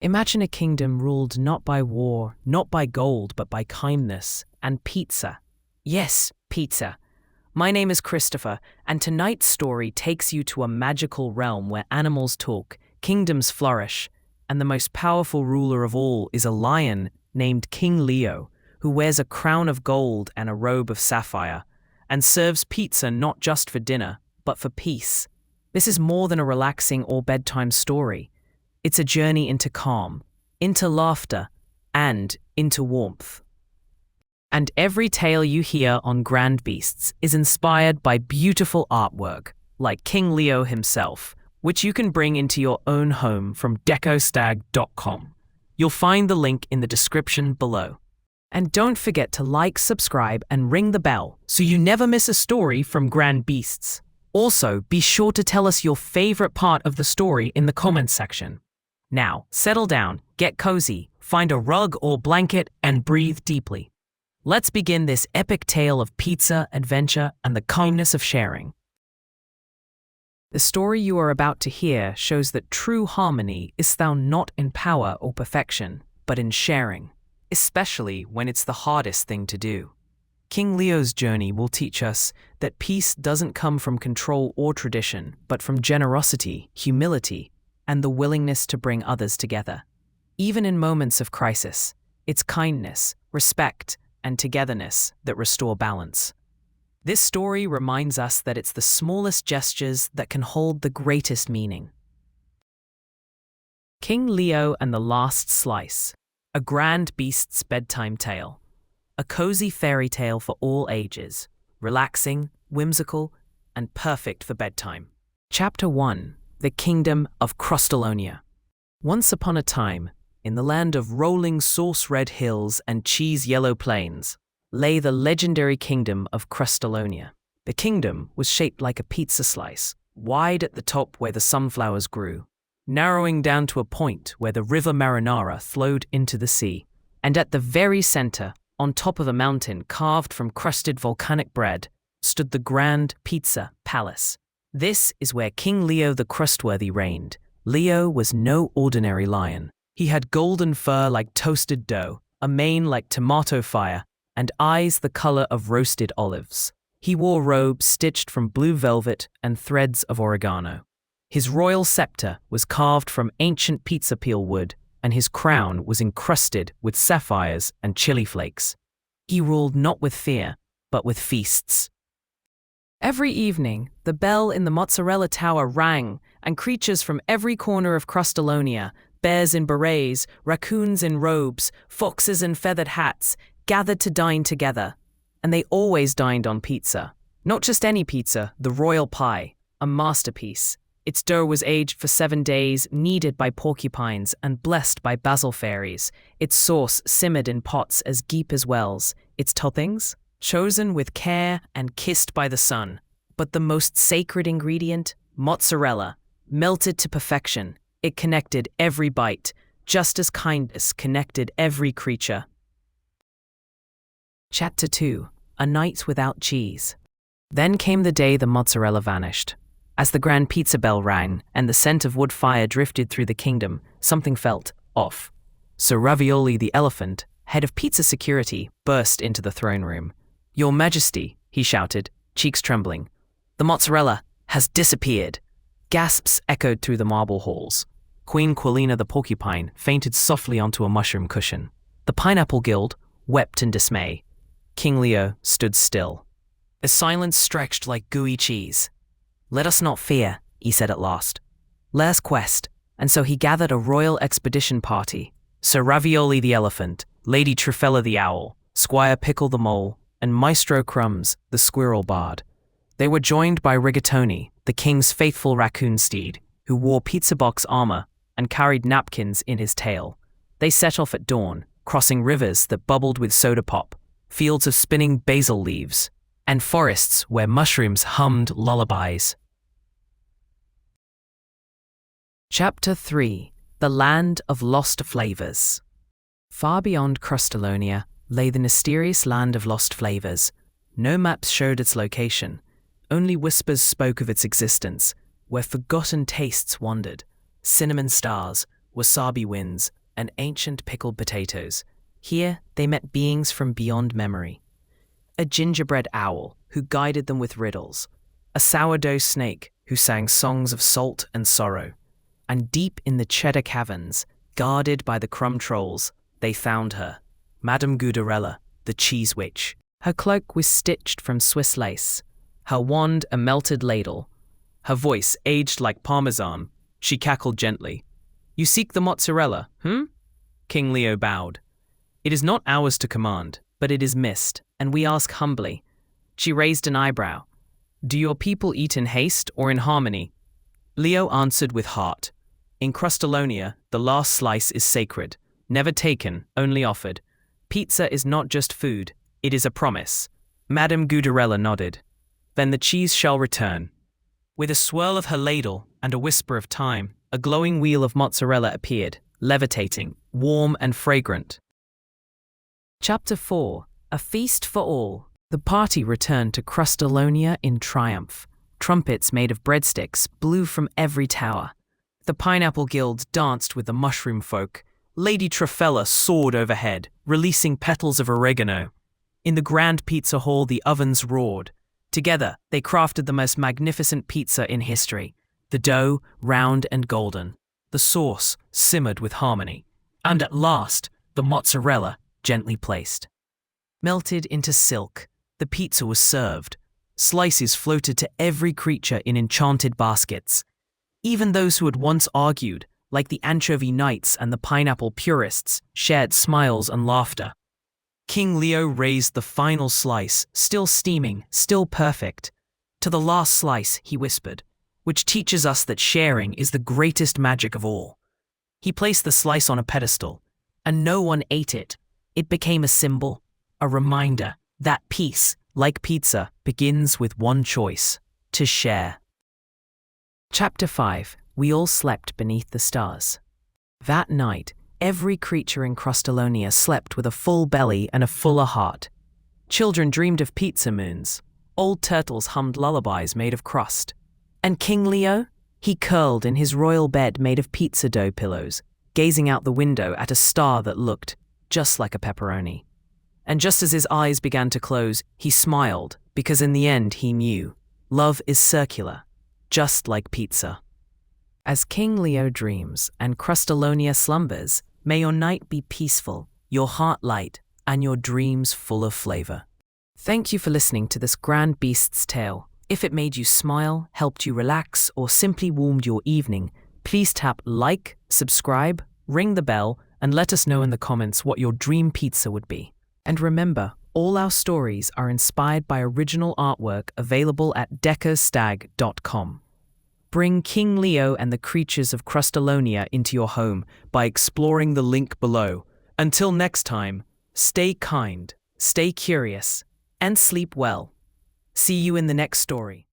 Imagine a kingdom ruled not by war, not by gold, but by kindness and pizza. Yes, pizza. My name is Christopher, and tonight's story takes you to a magical realm where animals talk, kingdoms flourish, and the most powerful ruler of all is a lion named King Leo, who wears a crown of gold and a robe of sapphire, and serves pizza not just for dinner, but for peace. This is more than a relaxing or bedtime story. It's a journey into calm, into laughter, and into warmth. And every tale you hear on Grand Beasts is inspired by beautiful artwork, like King Leo himself, which you can bring into your own home from decostag.com. You'll find the link in the description below. And don't forget to like, subscribe, and ring the bell so you never miss a story from Grand Beasts. Also, be sure to tell us your favorite part of the story in the comments section. Now, settle down, get cozy, find a rug or blanket, and breathe deeply. Let's begin this epic tale of pizza, adventure, and the kindness of sharing. The story you are about to hear shows that true harmony is found not in power or perfection, but in sharing, especially when it's the hardest thing to do. King Leo's journey will teach us that peace doesn't come from control or tradition, but from generosity, humility, and the willingness to bring others together. Even in moments of crisis, it's kindness, respect, and togetherness that restore balance. This story reminds us that it's the smallest gestures that can hold the greatest meaning. King Leo and the Last Slice, a Grand Beast's bedtime tale. A cozy fairy tale for all ages, relaxing, whimsical, and perfect for bedtime. Chapter 1. The Kingdom of Crustalonia. Once upon a time, in the land of rolling sauce-red hills and cheese-yellow plains, lay the legendary kingdom of Crustalonia. The kingdom was shaped like a pizza slice, wide at the top where the sunflowers grew, narrowing down to a point where the river Marinara flowed into the sea, and at the very center, on top of a mountain carved from crusted volcanic bread, stood the Grand Pizza Palace. This is where King Leo the Crustworthy reigned. Leo was no ordinary lion. He had golden fur like toasted dough, a mane like tomato fire, and eyes the color of roasted olives. He wore robes stitched from blue velvet and threads of oregano. His royal scepter was carved from ancient pizza peel wood, and his crown was encrusted with sapphires and chili flakes. He ruled not with fear, but with feasts. Every evening, the bell in the mozzarella tower rang, and creatures from every corner of Crustalonia, bears in berets, raccoons in robes, foxes in feathered hats, gathered to dine together. And they always dined on pizza. Not just any pizza, the royal pie, a masterpiece. Its dough was aged for 7 days, kneaded by porcupines and blessed by basil fairies. Its sauce simmered in pots as deep as wells. Its toppings, chosen with care and kissed by the sun. But the most sacred ingredient, mozzarella, melted to perfection. It connected every bite, just as kindness connected every creature. Chapter 2. A Night Without Cheese. Then came the day the mozzarella vanished. As the grand pizza bell rang and the scent of wood fire drifted through the kingdom, something felt off. So Ravioli the elephant, head of pizza security, burst into the throne room. "Your Majesty," he shouted, cheeks trembling, "the mozzarella has disappeared." Gasps echoed through the marble halls. Queen Quilina the porcupine fainted softly onto a mushroom cushion. The pineapple guild wept in dismay. King Leo stood still. The silence stretched like gooey cheese. "Let us not fear," he said at last. "Let's quest." And so he gathered a royal expedition party. Sir Ravioli the elephant, Lady Trufella the owl, Squire Pickle the mole, and Maestro Crumbs the squirrel bard. They were joined by Rigatoni, the king's faithful raccoon steed, who wore pizza box armor and carried napkins in his tail. They set off at dawn, crossing rivers that bubbled with soda pop, fields of spinning basil leaves, and forests where mushrooms hummed lullabies. Chapter 3. The Land of Lost Flavors. Far beyond Crustalonia lay the mysterious land of lost flavors. No maps showed its location. Only whispers spoke of its existence, where forgotten tastes wandered. Cinnamon stars, wasabi winds, and ancient pickled potatoes. Here, they met beings from beyond memory. A gingerbread owl who guided them with riddles, a sourdough snake who sang songs of salt and sorrow, and deep in the cheddar caverns, guarded by the crumb trolls, they found her, Madame Goudarella, the cheese witch. Her cloak was stitched from Swiss lace, her wand a melted ladle, her voice aged like parmesan. She cackled gently. "You seek the mozzarella, King Leo bowed. "It is not ours to command, but it is missed, and we ask humbly." She raised an eyebrow. "Do your people eat in haste or in harmony?" Leo answered with heart. "In Crustalonia, the last slice is sacred, never taken, only offered. Pizza is not just food, it is a promise." Madame Goudarella nodded. "Then the cheese shall return." With a swirl of her ladle and a whisper of time, a glowing wheel of mozzarella appeared, levitating, warm and fragrant. Chapter 4. A Feast for All. The party returned to Crustalonia in triumph. Trumpets made of breadsticks blew from every tower. The pineapple guilds danced with the mushroom folk. Lady Trafella soared overhead, releasing petals of oregano. In the grand pizza hall, the ovens roared. Together, they crafted the most magnificent pizza in history. The dough, round and golden. The sauce, simmered with harmony. And at last, the mozzarella, gently placed. Melted into silk, the pizza was served. Slices floated to every creature in enchanted baskets. Even those who had once argued, like the anchovy knights and the pineapple purists, shared smiles and laughter. King Leo raised the final slice, still steaming, still perfect. "To the last slice," he whispered, "which teaches us that sharing is the greatest magic of all." He placed the slice on a pedestal, and no one ate it. It became a symbol, a reminder that peace, like pizza, begins with one choice: to share. Chapter 5. We all slept beneath the stars. That night, every creature in Crustalonia slept with a full belly and a fuller heart. Children dreamed of pizza moons. Old turtles hummed lullabies made of crust. And King Leo? He curled in his royal bed made of pizza dough pillows, gazing out the window at a star that looked just like a pepperoni. And just as his eyes began to close, he smiled, because in the end he knew love is circular, just like pizza. As King Leo dreams and Crustalonia slumbers, may your night be peaceful, your heart light, and your dreams full of flavor. Thank you for listening to this grand beast's tale. If it made you smile, helped you relax, or simply warmed your evening, please tap like, subscribe, ring the bell, and let us know in the comments what your dream pizza would be. And remember, all our stories are inspired by original artwork available at deckerstag.com. Bring King Leo and the creatures of Crustalonia into your home by exploring the link below. Until next time, stay kind, stay curious, and sleep well. See you in the next story.